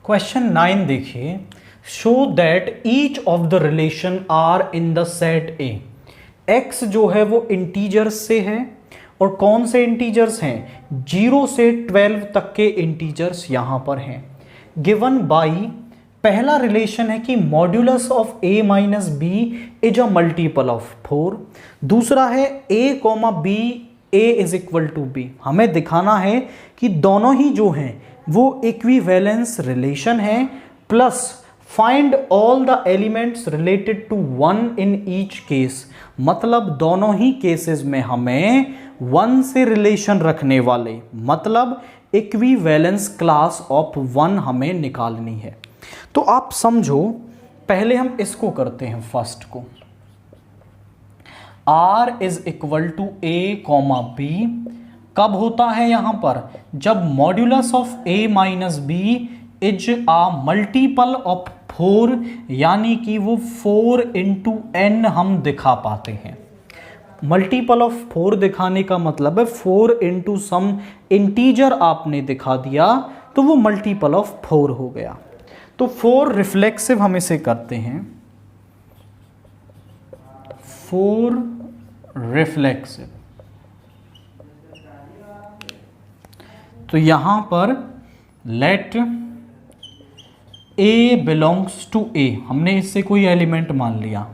Question 9 देखिए, show that each of the relation are in the set A. X जो है वो integers से है, और कौन से इंटीजर्स हैं? 0 से 12 तक के इंटीजर्स यहां पर हैं। गिवन बाई, पहला रिलेशन है कि modulus of a minus B is a multiple of 4। दूसरा है a comma B a is equal to B. हमें दिखाना है कि दोनों ही जो हैं वो इक्विवेलेंस रिलेशन है, plus find all the elements related to 1 in each case. मतलब दोनों ही केसेस में हमें 1 से रिलेशन रखने वाले, मतलब इक्विवेलेंस क्लास ऑफ 1 हमें निकालनी है। तो आप समझो, पहले हम इसको करते हैं फर्स्ट को। R is equal to A comma B कब होता है यहां पर? जब modulus of a minus B is a multiple of 4, यानी कि वो 4 इंटू n हम दिखा पाते हैं। मल्टीपल ऑफ 4 दिखाने का मतलब है 4 इंटू सम इंटीजर आपने दिखा दिया तो वो मल्टीपल ऑफ 4 हो गया। तो 4 रिफ्लेक्सिव हम इसे करते हैं, 4 रिफ्लेक्सिव। तो यहां पर let a belongs to a, हमने इससे कोई एलिमेंट मान लिया।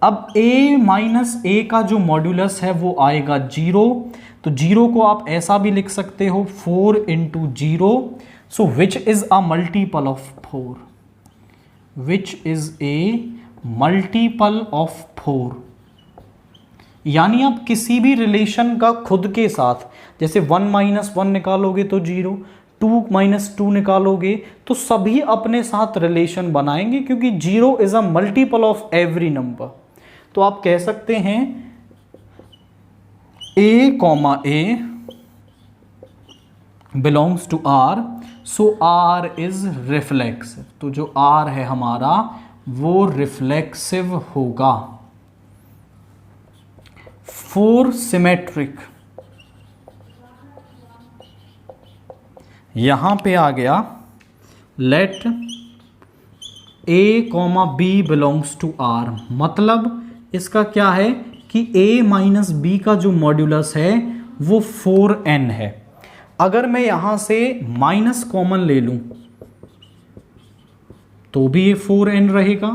अब a माइनस a का जो मॉड्यूलस है वो आएगा 0, तो 0 को आप ऐसा भी लिख सकते हो 4 into 0, so which is a multiple of 4, which is a multiple of 4। यानी आप किसी भी रिलेशन का खुद के साथ, जैसे 1 माइनस 1 निकालोगे तो 0, 2 माइनस 2 निकालोगे तो सभी अपने साथ रिलेशन बनाएंगे, क्योंकि 0 is a multiple of every number. तो आप कह सकते हैं a comma a belongs to r, so r is reflexive. तो जो r है हमारा वो रिफ्लेक्सिव होगा। 4 सिमेट्रिक, यहां पे आ गया let a comma b belongs to r। मतलब इसका क्या है कि a माइनस बी का जो मॉड्यूलस है वो 4n है। अगर मैं यहां से माइनस कॉमन ले लूं तो भी ये 4n रहेगा,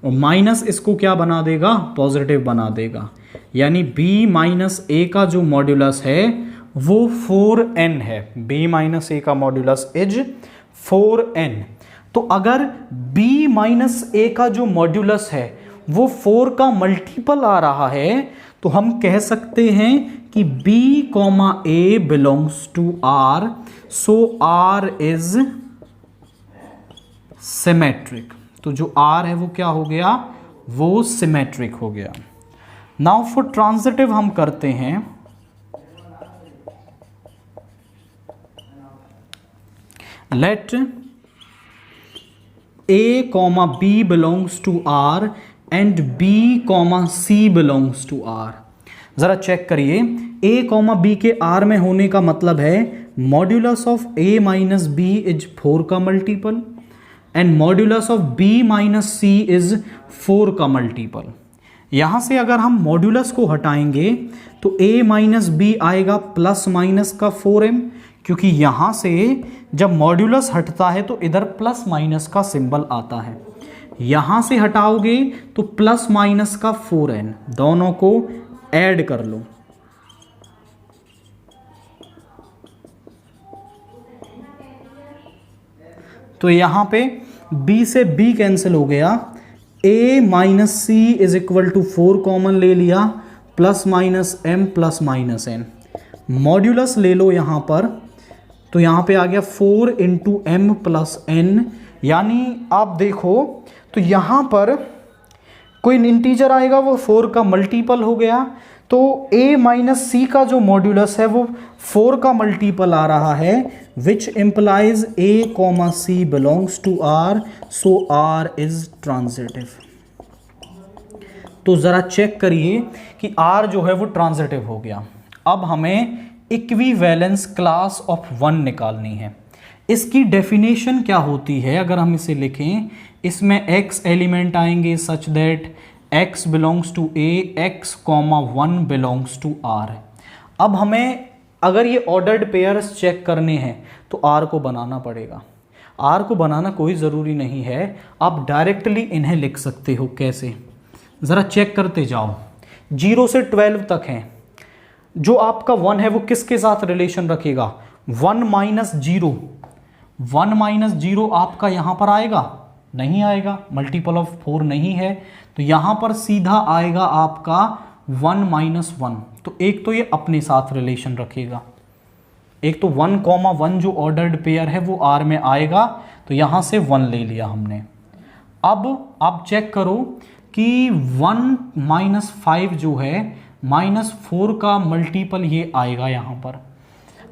और माइनस इसको क्या बना देगा? पॉजिटिव बना देगा। यानी b माइनस a का जो मॉड्यूलस है वो 4n है। b माइनस a का मॉड्यूलस इज 4n। तो अगर b माइनस a का जो मॉड्यूलस है वो 4 का मल्टीपल आ रहा है, तो हम कह सकते हैं कि b comma a belongs to r, so r is symmetric. तो जो r है वो क्या हो गया? वो सिमेट्रिक हो गया। नाउ फॉर ट्रांजिटिव हम करते हैं, let a comma b belongs to r and b comma c belongs to r। जरा चेक करिए, a कॉमा b के r में होने का मतलब है modulus of a minus b is 4 का multiple, and modulus of b minus c is 4 का मल्टीपल। यहां से अगर हम मॉड्यूलस को हटाएंगे तो a माइनस b आएगा प्लस माइनस का 4m, क्योंकि यहां से जब मॉड्यूलस हटता है तो इधर प्लस माइनस का सिंबल आता है। यहां से हटाओगे तो प्लस माइनस का 4n, दोनों को ऐड कर लो। तो यहां पे b से b कैंसिल हो गया, a minus c is equal to 4 common ले लिया, plus minus m plus minus n। Modulus ले लो यहां पर, तो यहां पे आ गया 4 इंटू m प्लस n। यानी आप देखो तो यहां पर कोई इंटीजर आएगा वो 4 का मल्टीपल हो गया, तो a माइनस सी का जो मॉड्यूलस है वो 4 का मल्टीपल आ रहा है, which implies a comma C belongs to r, so r is transitive. तो जरा चेक करिए कि r जो है वो ट्रांजिटिव हो गया। अब हमें इक्विवेलेंस क्लास ऑफ 1 निकालनी है। इसकी डेफिनेशन क्या होती है अगर हम इसे लिखें, इसमें x एलिमेंट आएंगे such that x belongs to a, x, 1 belongs to r। अब हमें अगर ये ऑर्डर्ड पेयर्स चेक करने हैं तो r को बनाना पड़ेगा। r को बनाना कोई ज़रूरी नहीं है, आप डायरेक्टली इन्हें लिख सकते हो। कैसे, ज़रा चेक करते जाओ। 0 से 12 तक हैं, जो आपका 1 है वो किसके साथ रिलेशन रखेगा, 1 माइनस 0। 1 माइनस 0 आपका यहाँ पर आएगा, नहीं आएगा, मल्टीपल ऑफ 4 नहीं है, तो यहाँ पर सीधा आएगा आपका 1 माइनस 1। तो एक तो ये अपने साथ रिलेशन रखेगा, एक तो 1, 1 जो ऑर्डर्ड पेयर है वो R में आएगा, तो यहाँ से 1 ले लिया हमने। अब आप चेक करो कि 1 माइनस 5 जो है -4 का मल्टीपल ये आएगा यहाँ पर,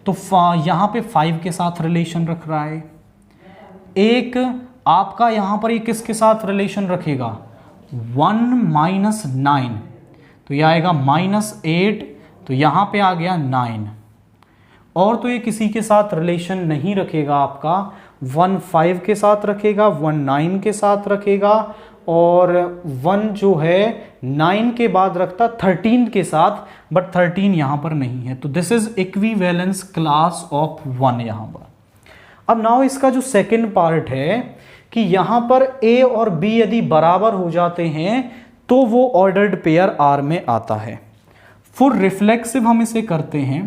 तो यहाँ पे 5 के साथ रिलेशन रख रहा है। एक आपका यहाँ पर ये किसके साथ रिलेशन रखेगा, 1 माइनस 9, तो ये आएगा -8, तो यहाँ पे आ गया 9। और तो ये किसी के साथ रिलेशन नहीं रखेगा आपका, 1 5 के साथ रखेगा, 1 9 के साथ रखेगा, और 1 जो है 9 के बाद रखता 13 के साथ, बट 13 यहाँ पर नहीं है, तो this is equivalence class of 1 यहाँ पर। अब नाउ इसका जो सेकंड पार्ट है कि यहाँ पर A और B यदि बराबर हो जाते हैं तो वो ऑर्डर्ड पेयर R में आता है। फॉर रिफ्लेक्सिव हम इसे करते हैं,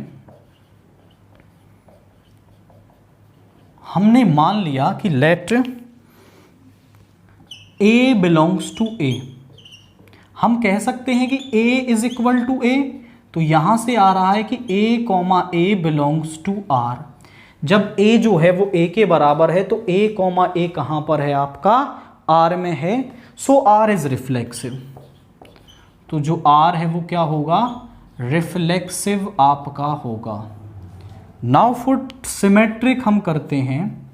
हमने मान लिया कि let A belongs to A। हम कह सकते हैं कि A is equal to A, तो यहां से आ रहा है कि A बिलोंग्स टू R। जब A जो है वो A के बराबर है तो A कहां पर है आपका, R में है, सो R इज रिफ्लेक्सिव। तो जो R है वो क्या होगा, रिफ्लेक्सिव आपका होगा। नाउ फॉर सिमेट्रिक हम करते हैं,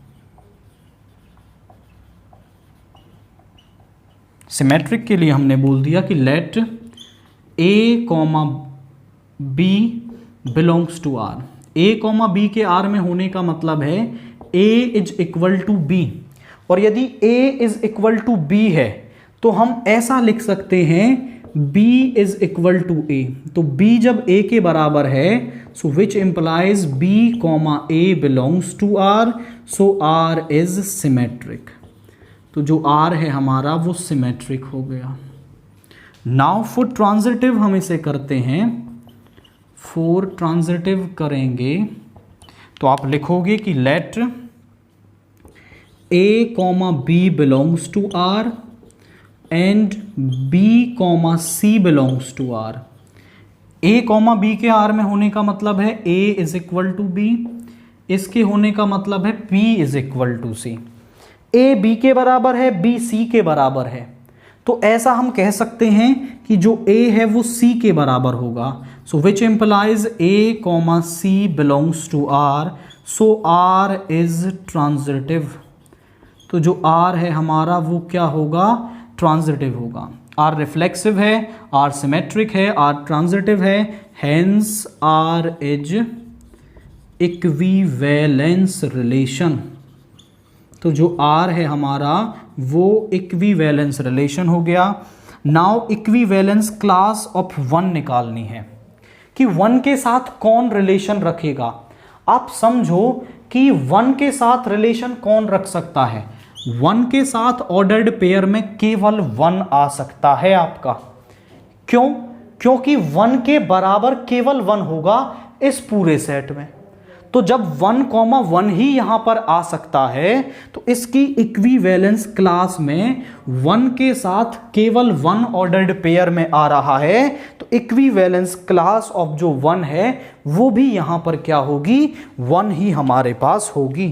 सिमेट्रिक के लिए हमने बोल दिया कि let A, B belongs to R। A, B के R में होने का मतलब है A is equal to B, और यदि A is equal to B है तो हम ऐसा लिख सकते हैं B is equal to A। तो B जब A के बराबर है, so which implies B, A belongs to R, so R is symmetric. तो जो R है हमारा वो सिमेट्रिक हो गया। नाउ फॉर ट्रांजिटिव हम इसे करते हैं, फॉर ट्रांजिटिव करेंगे तो आप लिखोगे कि let A, B belongs to R and B, C belongs to R। A, B के R में होने का मतलब है A is equal to B, इसके होने का मतलब है B is equal to C। A B के बराबर है, B C के बराबर है, तो ऐसा हम कह सकते हैं कि जो A है वो C के बराबर होगा। So which implies A, C belongs to R, so R is transitive. तो जो R है हमारा वो क्या होगा, ट्रांजिटिव होगा। R रिफ्लेक्सिव है, R सिमेट्रिक है, R ट्रांजिटिव है, hence R is equivalence relation. तो जो R है हमारा वो इक्विवेलेंस रिलेशन हो गया। नाउ इक्विवेलेंस क्लास ऑफ 1 निकालनी है कि 1 के साथ कौन रिलेशन रखेगा। आप समझो कि 1 के साथ रिलेशन कौन रख सकता है, 1 के साथ ऑर्डर्ड पेयर में केवल 1 आ सकता है आपका। क्यों? क्योंकि 1 के बराबर केवल 1 होगा इस पूरे सेट में। तो जब 1, 1 ही यहां पर आ सकता है तो इसकी इक्विवेलेंस क्लास में 1 के साथ केवल 1 ऑर्डर्ड पेयर में आ रहा है, तो इक्विवेलेंस क्लास ऑफ जो 1 है वो भी यहां पर क्या होगी, 1 ही हमारे पास होगी।